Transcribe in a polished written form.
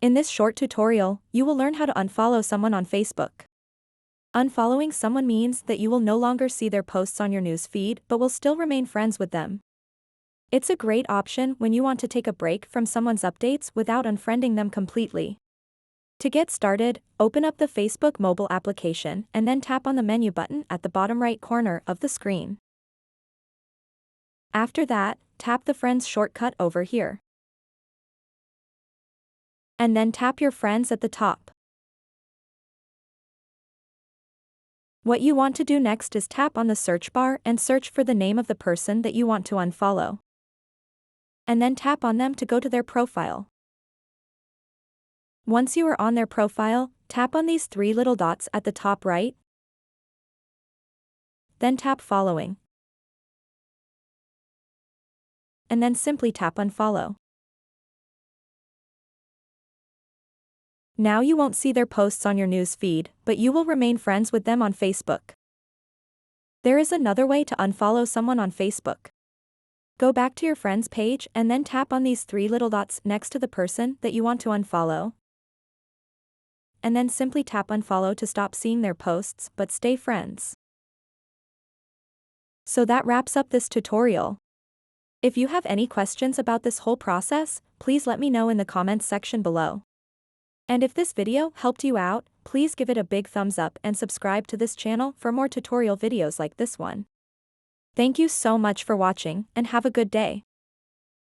In this short tutorial, you will learn how to unfollow someone on Facebook. Unfollowing someone means that you will no longer see their posts on your news feed but will still remain friends with them. It's a great option when you want to take a break from someone's updates without unfriending them completely. To get started, open up the Facebook mobile application and then tap on the menu button at the bottom right corner of the screen. After that, tap the Friends shortcut over here. And then tap your friends at the top. What you want to do next is tap on the search bar and search for the name of the person that you want to unfollow. And then tap on them to go to their profile. Once you are on their profile, tap on these three little dots at the top right. Then tap Following. And then simply tap Unfollow. Now you won't see their posts on your news feed, but you will remain friends with them on Facebook. There is another way to unfollow someone on Facebook. Go back to your friends page and then tap on these three little dots next to the person that you want to unfollow. And then simply tap Unfollow to stop seeing their posts but stay friends. So that wraps up this tutorial. If you have any questions about this whole process, please let me know in the comments section below. And if this video helped you out, please give it a big thumbs up and subscribe to this channel for more tutorial videos like this one. Thank you so much for watching and have a good day.